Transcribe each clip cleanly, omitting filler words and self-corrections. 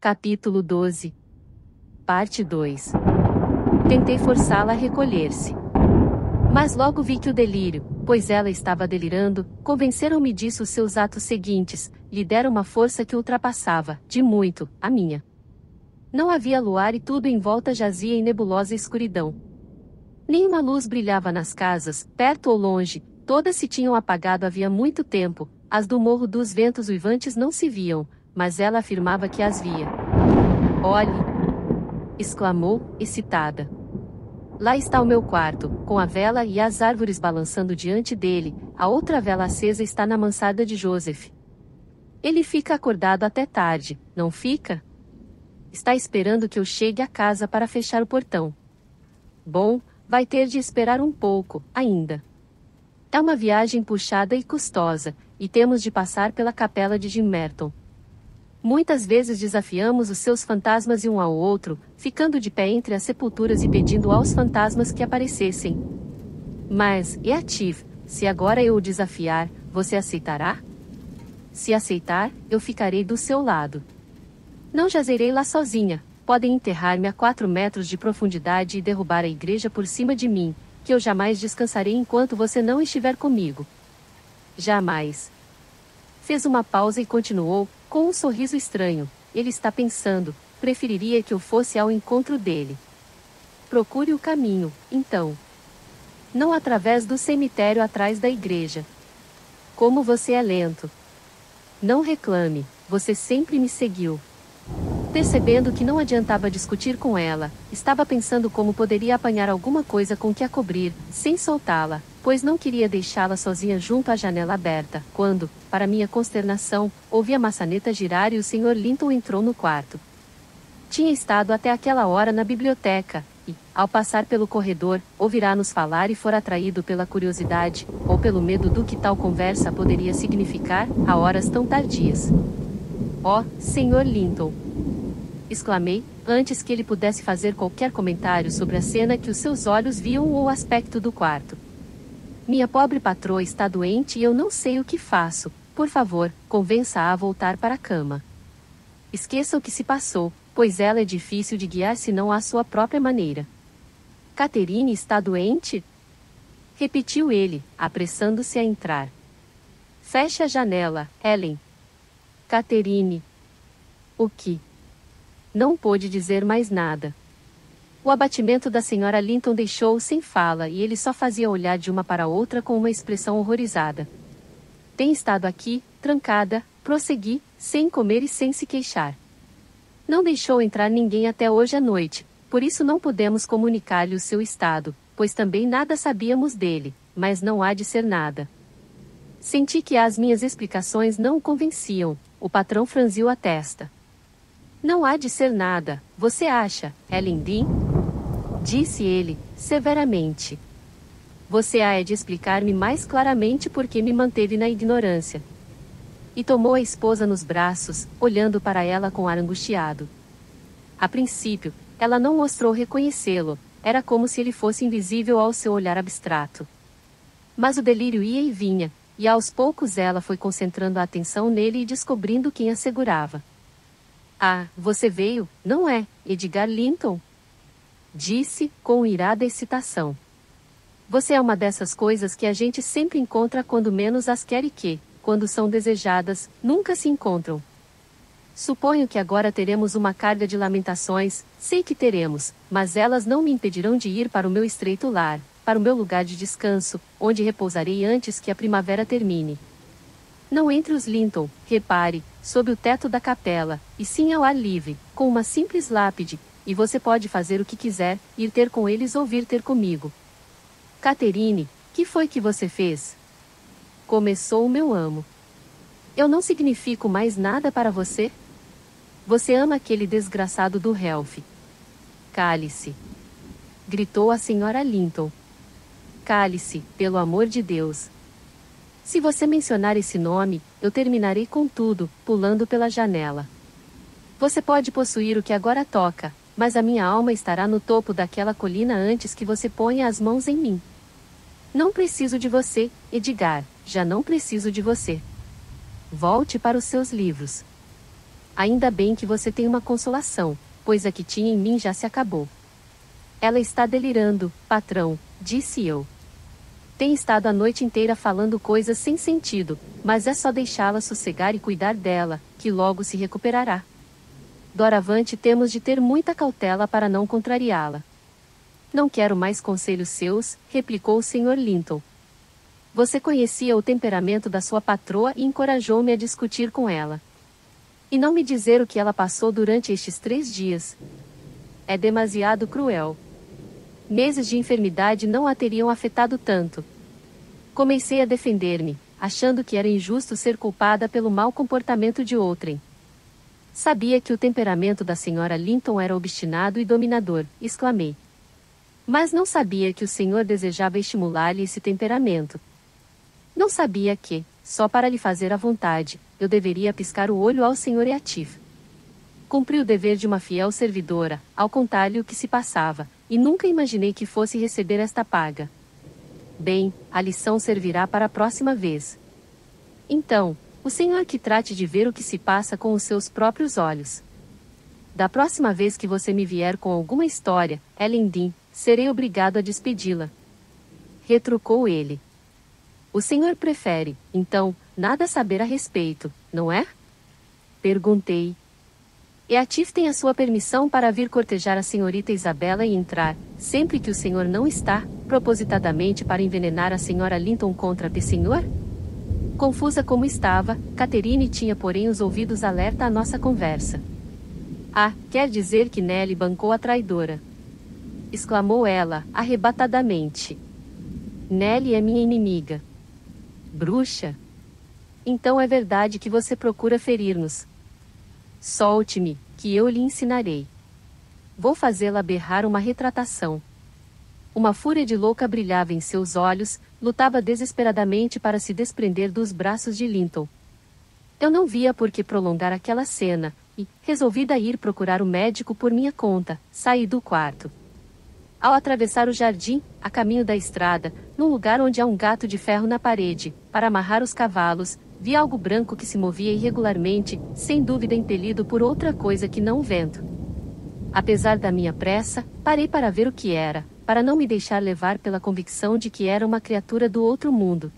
Capítulo 12. Parte 2. Tentei forçá-la a recolher-se. Mas logo vi que o delírio, pois ela estava delirando, convenceram-me disso os seus atos seguintes, lhe deram uma força que ultrapassava, de muito, a minha. Não havia luar e tudo em volta jazia em nebulosa escuridão. Nenhuma luz brilhava nas casas, perto ou longe, todas se tinham apagado havia muito tempo, as do Morro dos Ventos Uivantes não se viam, mas ela afirmava que as via. Olhe! Exclamou, excitada. Lá está o meu quarto, com a vela e as árvores balançando diante dele, a outra vela acesa está na mansarda de Joseph. Ele fica acordado até tarde, não fica? Está esperando que eu chegue à casa para fechar o portão. Bom, vai ter de esperar um pouco, ainda. É uma viagem puxada e custosa, e temos de passar pela capela de Jim Merton. Muitas vezes desafiamos os seus fantasmas e um ao outro, ficando de pé entre as sepulturas e pedindo aos fantasmas que aparecessem. Mas, e a Tiv, se agora eu o desafiar, você aceitará? Se aceitar, eu ficarei do seu lado. Não jazerei lá sozinha, podem enterrar-me a 4 metros de profundidade e derrubar a igreja por cima de mim, que eu jamais descansarei enquanto você não estiver comigo. Jamais. Fez uma pausa e continuou, com um sorriso estranho. Ele está pensando, preferiria que eu fosse ao encontro dele. Procure o caminho, então. Não através do cemitério atrás da igreja. Como você é lento. Não reclame, você sempre me seguiu. Percebendo que não adiantava discutir com ela, estava pensando como poderia apanhar alguma coisa com que a cobrir, sem soltá-la, pois não queria deixá-la sozinha junto à janela aberta, quando, para minha consternação, ouvi a maçaneta girar e o Sr. Linton entrou no quarto. Tinha estado até aquela hora na biblioteca, e, ao passar pelo corredor, ouvirá-nos falar e fora atraído pela curiosidade, ou pelo medo do que tal conversa poderia significar, a horas tão tardias. Oh, Sr. Linton! Exclamei, antes que ele pudesse fazer qualquer comentário sobre a cena que os seus olhos viam ou o aspecto do quarto. Minha pobre patroa está doente e eu não sei o que faço. Por favor, convença-a a voltar para a cama. Esqueça o que se passou, pois ela é difícil de guiar senão à sua própria maneira. Catherine está doente? Repetiu ele, apressando-se a entrar. Feche a janela, Ellen. Catherine. O que? Não pôde dizer mais nada. O abatimento da senhora Linton deixou-o sem fala e ele só fazia olhar de uma para outra com uma expressão horrorizada. Tem estado aqui, trancada, prossegui, sem comer e sem se queixar. Não deixou entrar ninguém até hoje à noite, por isso não pudemos comunicar-lhe o seu estado, pois também nada sabíamos dele, mas não há de ser nada. Senti que as minhas explicações não o convenciam, o patrão franziu a testa. Não há de ser nada, você acha, Ellen Dean? Disse ele, severamente. Você há de explicar-me mais claramente por que me manteve na ignorância. E tomou a esposa nos braços, olhando para ela com ar angustiado. A princípio, ela não mostrou reconhecê-lo, era como se ele fosse invisível ao seu olhar abstrato. Mas o delírio ia e vinha, e aos poucos ela foi concentrando a atenção nele e descobrindo quem a segurava. Ah, você veio, não é, Edgar Linton? Disse, com irada excitação. Você é uma dessas coisas que a gente sempre encontra quando menos as quer e que, quando são desejadas, nunca se encontram. Suponho que agora teremos uma carga de lamentações, sei que teremos, mas elas não me impedirão de ir para o meu estreito lar, para o meu lugar de descanso, onde repousarei antes que a primavera termine. Não entre os Linton, repare, sob o teto da capela, e sim ao ar livre, com uma simples lápide, e você pode fazer o que quiser, ir ter com eles ou vir ter comigo. Catherine, que foi que você fez? Começou o meu amo. Eu não significo mais nada para você? Você ama aquele desgraçado do Ralph. Cale-se. Gritou a senhora Linton. Cale-se, pelo amor de Deus. Se você mencionar esse nome, eu terminarei com tudo, pulando pela janela. Você pode possuir o que agora toca, mas a minha alma estará no topo daquela colina antes que você ponha as mãos em mim. Não preciso de você, Edgar, já não preciso de você. Volte para os seus livros. Ainda bem que você tem uma consolação, pois a que tinha em mim já se acabou. Ela está delirando, patrão, disse eu. Tem estado a noite inteira falando coisas sem sentido, mas é só deixá-la sossegar e cuidar dela, que logo se recuperará. Doravante temos de ter muita cautela para não contrariá-la. Não quero mais conselhos seus, replicou o Sr. Linton. Você conhecia o temperamento da sua patroa e encorajou-me a discutir com ela. E não me dizer o que ela passou durante estes 3 dias. É demasiado cruel. Meses de enfermidade não a teriam afetado tanto. Comecei a defender-me, achando que era injusto ser culpada pelo mau comportamento de outrem. Sabia que o temperamento da Sra. Linton era obstinado e dominador, exclamei. Mas não sabia que o senhor desejava estimular-lhe esse temperamento. Não sabia que, só para lhe fazer a vontade, eu deveria piscar o olho ao Sr. Eatif. Cumpri o dever de uma fiel servidora, ao contar-lhe o que se passava, e nunca imaginei que fosse receber esta paga. Bem, a lição servirá para a próxima vez. Então, o senhor que trate de ver o que se passa com os seus próprios olhos. Da próxima vez que você me vier com alguma história, Ellen Dean, serei obrigado a despedi-la. Retrucou ele. O senhor prefere, então, nada saber a respeito, não é? Perguntei. Eatif tem a sua permissão para vir cortejar a senhorita Isabela e entrar, sempre que o senhor não está, propositadamente para envenenar a senhora Linton contra a senhor? Confusa como estava, Catherine tinha porém os ouvidos alerta à nossa conversa. Ah, quer dizer que Nelly bancou a traidora. Exclamou ela, arrebatadamente. Nelly é minha inimiga. Bruxa? Então é verdade que você procura ferir-nos. Solte-me, que eu lhe ensinarei. Vou fazê-la berrar uma retratação. Uma fúria de louca brilhava em seus olhos, lutava desesperadamente para se desprender dos braços de Linton. Eu não via por que prolongar aquela cena, e, resolvida a ir procurar o médico por minha conta, saí do quarto. Ao atravessar o jardim, a caminho da estrada, num lugar onde há um gato de ferro na parede, para amarrar os cavalos, vi algo branco que se movia irregularmente, sem dúvida impelido por outra coisa que não o vento. Apesar da minha pressa, parei para ver o que era, para não me deixar levar pela convicção de que era uma criatura do outro mundo.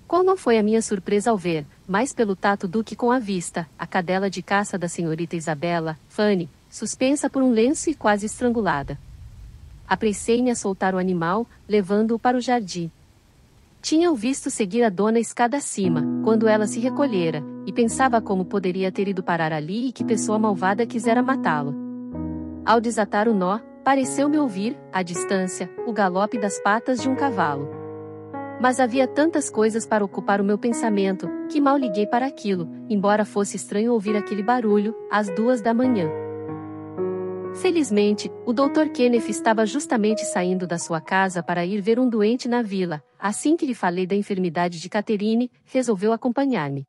Qual não foi a minha surpresa ao ver, mais pelo tato do que com a vista, a cadela de caça da senhorita Isabela, Fanny, suspensa por um lenço e quase estrangulada. Apressei-me a soltar o animal, levando-o para o jardim. Tinha-o visto seguir a dona escada acima, quando ela se recolhera, e pensava como poderia ter ido parar ali e que pessoa malvada quisera matá-lo. Ao desatar o nó, pareceu-me ouvir, à distância, o galope das patas de um cavalo. Mas havia tantas coisas para ocupar o meu pensamento, que mal liguei para aquilo, embora fosse estranho ouvir aquele barulho, às 2 da manhã. Felizmente, o Dr. Kenneth estava justamente saindo da sua casa para ir ver um doente na vila. Assim que lhe falei da enfermidade de Catherine, resolveu acompanhar-me.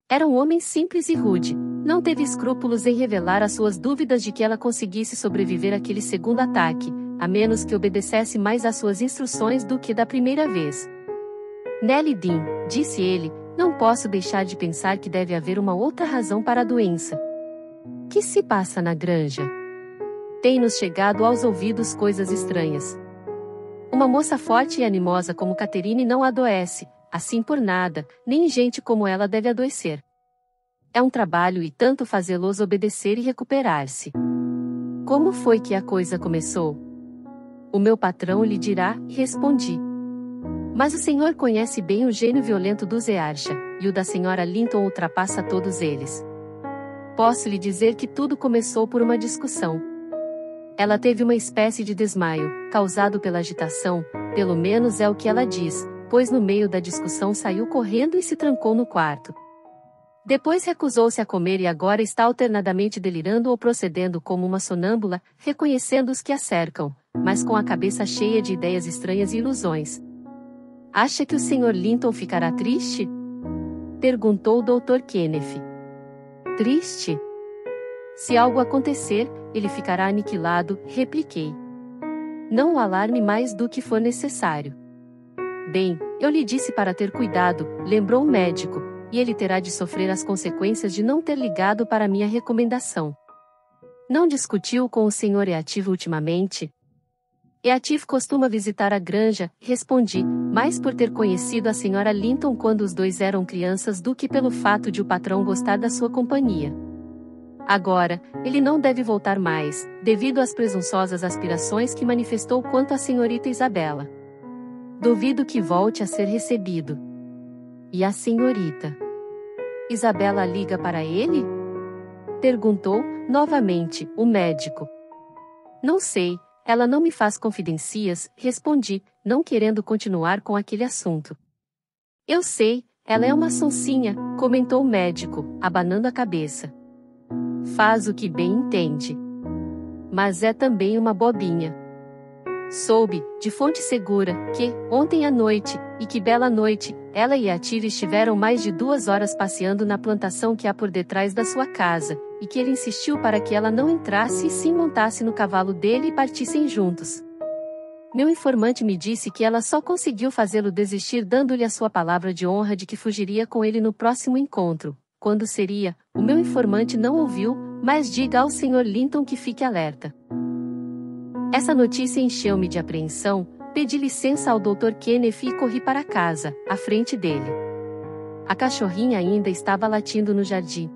Era um homem simples e rude, não teve escrúpulos em revelar as suas dúvidas de que ela conseguisse sobreviver àquele segundo ataque, a menos que obedecesse mais às suas instruções do que da primeira vez. Nelly Dean, disse ele, não posso deixar de pensar que deve haver uma outra razão para a doença. Que se passa na granja? Tem-nos chegado aos ouvidos coisas estranhas. Uma moça forte e animosa como Catherine não adoece, assim por nada, nem gente como ela deve adoecer. É um trabalho e tanto fazê-los obedecer e recuperar-se. Como foi que a coisa começou? O meu patrão lhe dirá, respondi. Mas o senhor conhece bem o gênio violento do Zearsha, e o da senhora Linton ultrapassa todos eles. Posso lhe dizer que tudo começou por uma discussão. Ela teve uma espécie de desmaio, causado pela agitação, pelo menos é o que ela diz, pois no meio da discussão saiu correndo e se trancou no quarto. Depois recusou-se a comer e agora está alternadamente delirando ou procedendo como uma sonâmbula, reconhecendo os que a cercam, mas com a cabeça cheia de ideias estranhas e ilusões. Acha que o Sr. Linton ficará triste? Perguntou o Dr. Kenneth. Triste? Se algo acontecer, ele ficará aniquilado, repliquei. Não o alarme mais do que for necessário. Bem, eu lhe disse para ter cuidado, lembrou o médico, e ele terá de sofrer as consequências de não ter ligado para minha recomendação. Não discutiu com o Sr. Eative ultimamente? Eative costuma visitar a granja, respondi, mais por ter conhecido a Sra. Linton quando os dois eram crianças do que pelo fato de o patrão gostar da sua companhia. Agora, ele não deve voltar mais, devido às presunçosas aspirações que manifestou quanto à senhorita Isabela. Duvido que volte a ser recebido. E a senhorita Isabela liga para ele? Perguntou, novamente, o médico. Não sei, ela não me faz confidências, respondi, não querendo continuar com aquele assunto. Eu sei, ela é uma sonsinha, comentou o médico, abanando a cabeça. Faz o que bem entende. Mas é também uma bobinha. Soube, de fonte segura, que, ontem à noite, e que bela noite, ela e Eative estiveram mais de 2 horas passeando na plantação que há por detrás da sua casa, e que ele insistiu para que ela não entrasse e sim montasse no cavalo dele e partissem juntos. Meu informante me disse que ela só conseguiu fazê-lo desistir dando-lhe a sua palavra de honra de que fugiria com ele no próximo encontro. Quando seria, o meu informante não ouviu, mas diga ao Sr. Linton que fique alerta. Essa notícia encheu-me de apreensão, pedi licença ao Dr. Kenneth e corri para casa, à frente dele. A cachorrinha ainda estava latindo no jardim.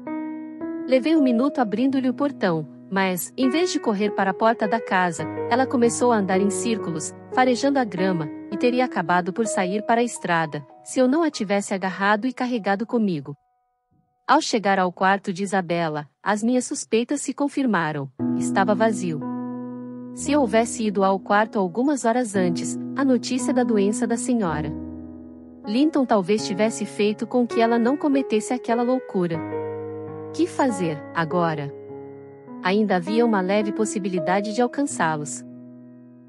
Levei um minuto abrindo-lhe o portão, mas, em vez de correr para a porta da casa, ela começou a andar em círculos, farejando a grama, e teria acabado por sair para a estrada, se eu não a tivesse agarrado e carregado comigo. Ao chegar ao quarto de Isabela, as minhas suspeitas se confirmaram. Estava vazio. Se eu houvesse ido ao quarto algumas horas antes, a notícia da doença da senhora Linton talvez tivesse feito com que ela não cometesse aquela loucura. Que fazer, agora? Ainda havia uma leve possibilidade de alcançá-los.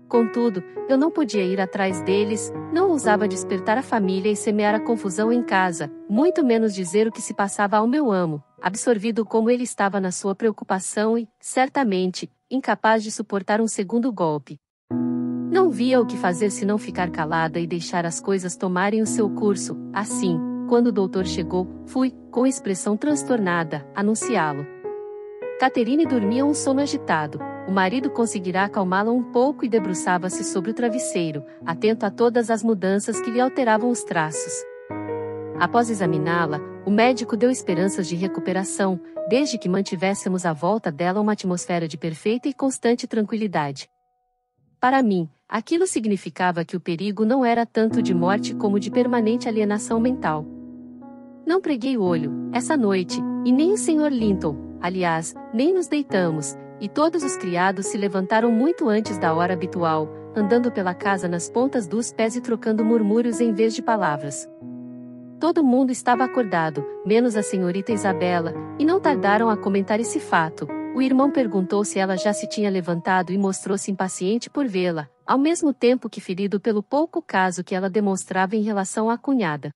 Contudo, eu não podia ir atrás deles, não ousava despertar a família e semear a confusão em casa, muito menos dizer o que se passava ao meu amo, absorvido como ele estava na sua preocupação e, certamente, incapaz de suportar um segundo golpe. Não via o que fazer senão ficar calada e deixar as coisas tomarem o seu curso. Assim, quando o doutor chegou, fui, com expressão transtornada, anunciá-lo. Catherine dormia um sono agitado. O marido conseguirá acalmá-la um pouco e debruçava-se sobre o travesseiro, atento a todas as mudanças que lhe alteravam os traços. Após examiná-la, o médico deu esperanças de recuperação, desde que mantivéssemos à volta dela uma atmosfera de perfeita e constante tranquilidade. Para mim, aquilo significava que o perigo não era tanto de morte como de permanente alienação mental. Não preguei o olho, essa noite, e nem o Sr. Linton, aliás, nem nos deitamos, e todos os criados se levantaram muito antes da hora habitual, andando pela casa nas pontas dos pés e trocando murmúrios em vez de palavras. Todo mundo estava acordado, menos a senhorita Isabela, e não tardaram a comentar esse fato. O irmão perguntou se ela já se tinha levantado e mostrou-se impaciente por vê-la, ao mesmo tempo que ferido pelo pouco caso que ela demonstrava em relação à cunhada.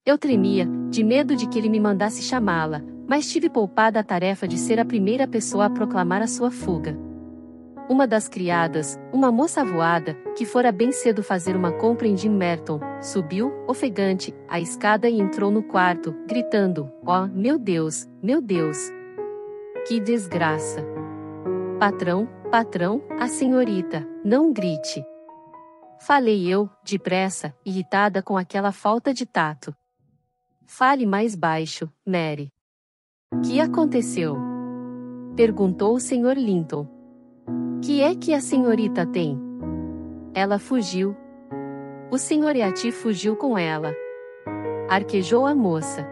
Eu tremia, de medo de que ele me mandasse chamá-la, mas tive poupada a tarefa de ser a primeira pessoa a proclamar a sua fuga. Uma das criadas, uma moça avoada, que fora bem cedo fazer uma compra em Jim Merton, subiu, ofegante, a escada e entrou no quarto, gritando: "Oh, meu Deus, meu Deus! Que desgraça! Patrão, patrão, a senhorita, não grite!" Falei eu, depressa, irritada com aquela falta de tato. "Fale mais baixo, Mary." "Que aconteceu?" perguntou o Sr. Linton. "Que é que a senhorita tem?" "Ela fugiu." "O Sr. Eative fugiu com ela." arquejou a moça.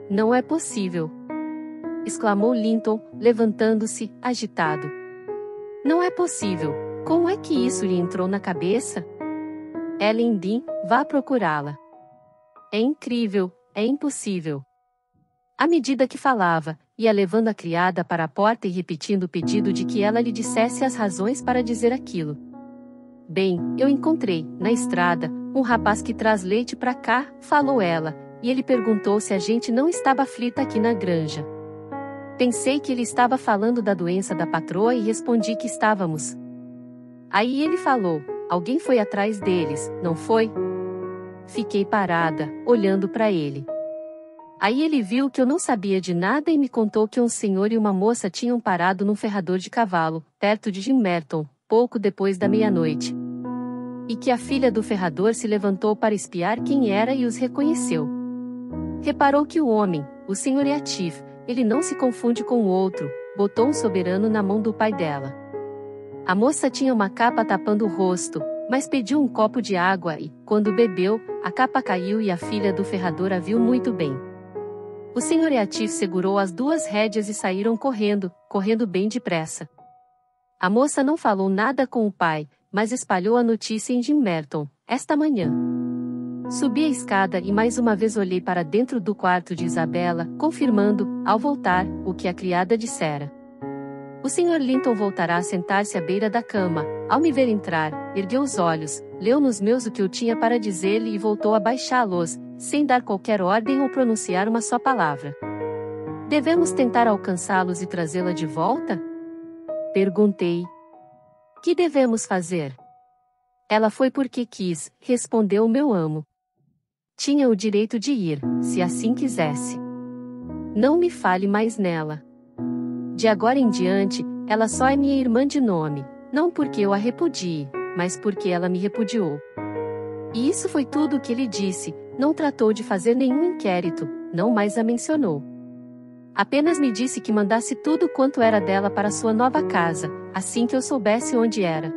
"Não é possível!" exclamou Linton, levantando-se, agitado. "Não é possível! Como é que isso lhe entrou na cabeça?" "Ellen Dean, vá procurá-la." "É incrível, é impossível." À medida que falava, ia levando a criada para a porta e repetindo o pedido de que ela lhe dissesse as razões para dizer aquilo. "Bem, eu encontrei, na estrada, um rapaz que traz leite para cá", falou ela, e ele perguntou se a gente não estava aflita aqui na granja. Pensei que ele estava falando da doença da patroa e respondi que estávamos. Aí ele falou: "Alguém foi atrás deles, não foi?" Fiquei parada, olhando para ele. Aí ele viu que eu não sabia de nada e me contou que um senhor e uma moça tinham parado num ferrador de cavalo, perto de Gimmerton, pouco depois da meia-noite. E que a filha do ferrador se levantou para espiar quem era e os reconheceu. Reparou que o homem, o senhor Yatif, ele não se confunde com o outro, botou um soberano na mão do pai dela. A moça tinha uma capa tapando o rosto, mas pediu um copo de água e, quando bebeu, a capa caiu e a filha do ferrador a viu muito bem. O senhor Yatif segurou as duas rédeas e saíram correndo bem depressa. A moça não falou nada com o pai, mas espalhou a notícia em Gimmerton, esta manhã. Subi a escada e mais uma vez olhei para dentro do quarto de Isabela, confirmando, ao voltar, o que a criada dissera. O Sr. Linton voltará a sentar-se à beira da cama. Ao me ver entrar, ergueu os olhos, leu nos meus o que eu tinha para dizer-lhe e voltou a baixá-los, sem dar qualquer ordem ou pronunciar uma só palavra. Devemos tentar alcançá-los e trazê-la de volta? Perguntei. Que devemos fazer? Ela foi porque quis, respondeu o meu amo. Tinha o direito de ir, se assim quisesse. Não me fale mais nela. De agora em diante, ela só é minha irmã de nome, não porque eu a repudie, mas porque ela me repudiou. E isso foi tudo o que ele disse, não tratou de fazer nenhum inquérito, não mais a mencionou. Apenas me disse que mandasse tudo quanto era dela para sua nova casa, assim que eu soubesse onde era.